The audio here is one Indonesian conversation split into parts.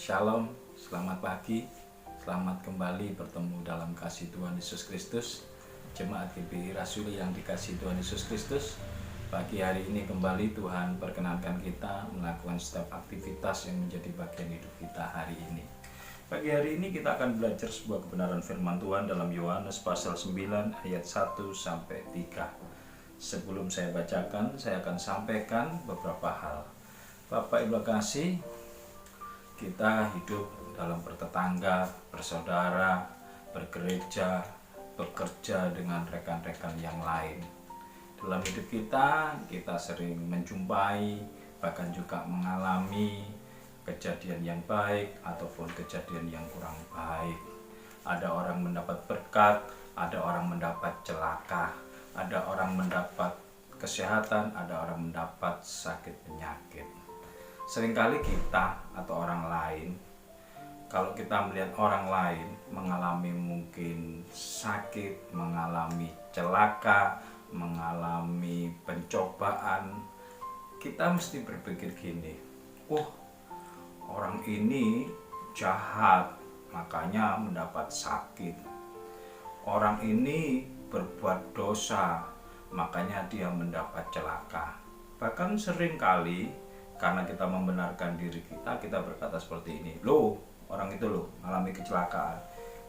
Shalom, selamat pagi, selamat kembali bertemu dalam kasih Tuhan Yesus Kristus. Jemaat GBI Rasuli yang dikasihi Tuhan Yesus Kristus, pagi hari ini kembali Tuhan perkenankan kita melakukan setiap aktivitas yang menjadi bagian hidup kita hari ini. Pagi hari ini kita akan belajar sebuah kebenaran firman Tuhan dalam Yohanes pasal 9 ayat 1 sampai 3. Sebelum saya bacakan, saya akan sampaikan beberapa hal. Bapak Ibu kasih, kita hidup dalam bertetangga, bersaudara, bergereja, bekerja dengan rekan-rekan yang lain. Dalam hidup kita sering menjumpai, bahkan juga mengalami kejadian yang baik ataupun kejadian yang kurang baik. Ada orang mendapat berkat, ada orang mendapat celaka, ada orang mendapat kesehatan, ada orang mendapat sakit penyakit. Seringkali kita atau orang lain, kalau kita melihat orang lain mengalami mungkin sakit, mengalami celaka, mengalami pencobaan, kita mesti berpikir gini, orang ini jahat, makanya mendapat sakit. Orang ini berbuat dosa, makanya dia mendapat celaka. Bahkan seringkali karena kita membenarkan diri kita berkata seperti ini, orang itu mengalami kecelakaan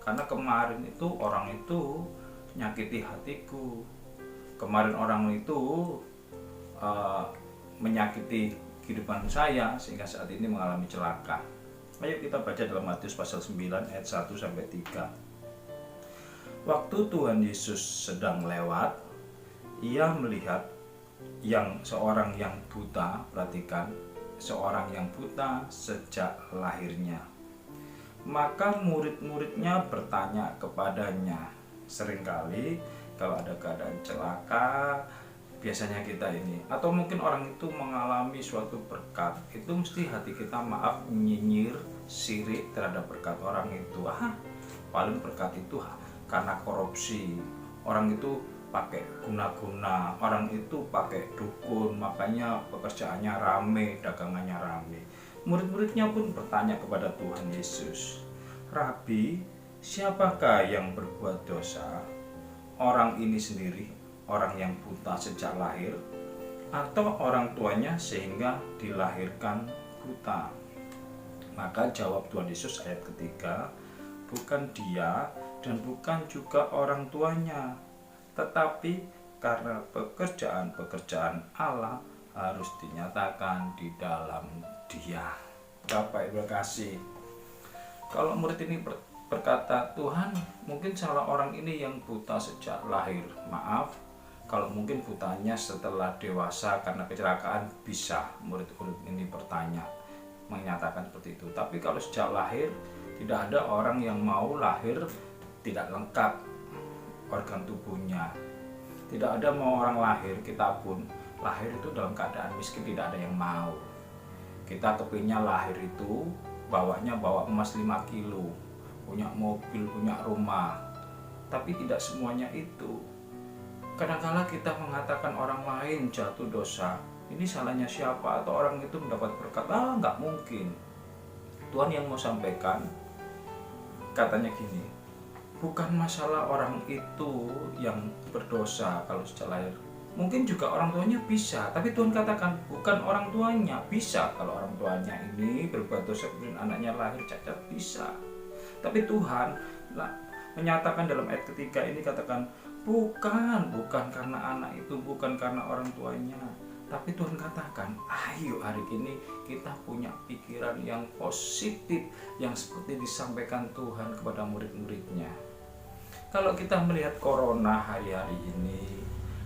karena kemarin itu orang itu nyakiti hatiku, kemarin orang itu menyakiti kehidupan saya sehingga saat ini mengalami celaka. Ayo kita baca dalam Matius pasal 9 ayat 1 sampai 3. Waktu Tuhan Yesus sedang lewat, ia melihat seorang yang buta, perhatikan, seorang yang buta sejak lahirnya. Maka murid-muridnya bertanya kepadanya. Seringkali kalau ada keadaan celaka, biasanya kita ini, atau mungkin orang itu mengalami suatu berkat, itu mesti hati kita nyinyir, sirik terhadap berkat orang itu. Paling berkat itu karena korupsi, orang itu pakai guna-guna, orang itu pakai dukun, makanya pekerjaannya rame, dagangannya rame. Murid-muridnya pun bertanya kepada Tuhan Yesus, Rabi, siapakah yang berbuat dosa? Orang ini sendiri, orang yang buta sejak lahir, atau orang tuanya sehingga dilahirkan buta? Maka jawab Tuhan Yesus ayat ketiga, bukan dia dan bukan juga orang tuanya, tetapi karena pekerjaan-pekerjaan Allah harus dinyatakan di dalam dia. Bapak Ibu kasih, kalau murid ini berkata, Tuhan, mungkin salah orang ini yang buta sejak lahir. Maaf, kalau mungkin butanya setelah dewasa karena kecelakaan, bisa murid-murid ini bertanya, menyatakan seperti itu. Tapi kalau sejak lahir, tidak ada orang yang mau lahir tidak lengkap organ tubuhnya. Tidak ada mau orang lahir, kita pun lahir itu dalam keadaan miskin, tidak ada yang mau. Kita kepingnya lahir itu bawa emas 5 kilo, punya mobil, punya rumah. Tapi tidak semuanya itu. Kadang-kala kita mengatakan orang lain jatuh dosa, ini salahnya siapa? Atau orang itu mendapat berkat, nggak mungkin. Tuhan yang mau sampaikan, katanya gini, bukan masalah orang itu yang berdosa kalau sejak lahir. Mungkin juga orang tuanya bisa, tapi Tuhan katakan bukan orang tuanya. Bisa kalau orang tuanya ini berbuat dosa, kemudian anaknya lahir cacat, bisa. Tapi Tuhan menyatakan dalam ayat ketiga ini, katakan bukan karena anak itu, bukan karena orang tuanya. Tapi Tuhan katakan, ayo hari ini kita punya pikiran yang positif, yang seperti disampaikan Tuhan kepada murid-muridnya. Kalau kita melihat corona hari-hari ini,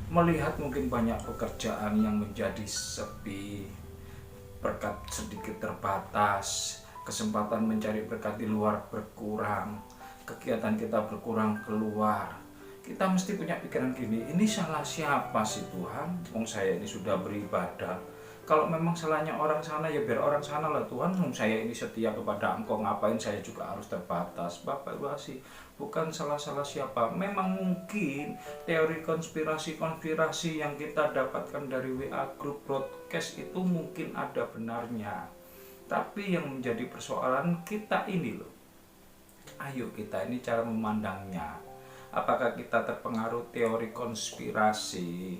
melihat mungkin banyak pekerjaan yang menjadi sepi, berkat sedikit terbatas, kesempatan mencari berkat di luar berkurang, kegiatan kita berkurang keluar, kita mesti punya pikiran gini, ini salah siapa sih Tuhan? Saya ini sudah beribadah. Kalau memang salahnya orang sana, ya biar orang sana lah Tuhan. Saya ini setia kepada Engkau, ngapain saya juga harus terbatas? Bapak Ibu kasih, bukan salah siapa. Memang mungkin teori konspirasi yang kita dapatkan dari WA grup broadcast itu mungkin ada benarnya. Tapi yang menjadi persoalan kita ini loh, ayo kita ini cara memandangnya. Apakah kita terpengaruh teori konspirasi?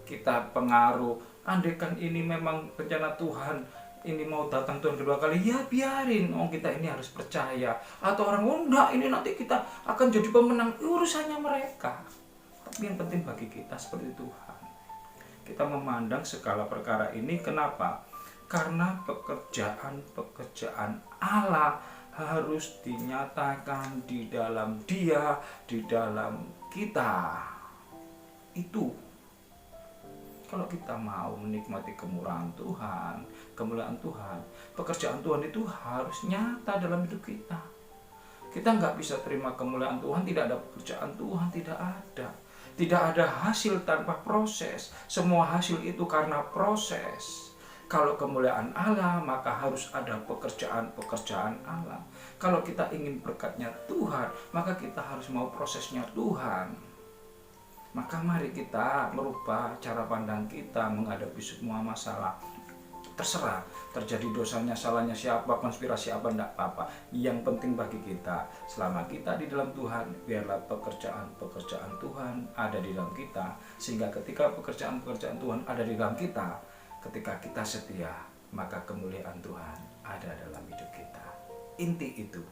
Kita pengaruh, andaikan ini memang rencana Tuhan, ini mau datang Tuhan kedua kali, ya biarin, oh kita ini harus percaya. Atau orang, oh enggak, ini nanti kita akan jadi pemenang, urusannya mereka. Tapi yang penting bagi kita seperti Tuhan, kita memandang segala perkara ini. Kenapa? Karena pekerjaan Allah harus dinyatakan di dalam Dia, di dalam kita. Itu kalau kita mau menikmati kemurahan Tuhan, kemuliaan Tuhan, pekerjaan Tuhan itu harus nyata dalam hidup kita. Kita nggak bisa terima kemuliaan Tuhan, tidak ada pekerjaan Tuhan, tidak ada. Tidak ada hasil tanpa proses. Semua hasil itu karena proses. Kalau kemuliaan Allah, maka harus ada pekerjaan-pekerjaan Allah. Kalau kita ingin berkatnya Tuhan, maka kita harus mau prosesnya Tuhan. Maka mari kita merubah cara pandang kita menghadapi semua masalah. Terserah terjadi dosanya, salahnya siapa, konspirasi apa, enggak apa-apa. Yang penting bagi kita, selama kita di dalam Tuhan, biarlah pekerjaan-pekerjaan Tuhan ada di dalam kita. Sehingga ketika pekerjaan-pekerjaan Tuhan ada di dalam kita, ketika kita setia, maka kemuliaan Tuhan ada dalam hidup kita. Inti itu,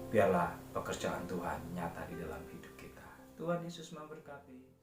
biarlah pekerjaan Tuhan nyata di dalam hidup kita. Tuhan Yesus memberkati.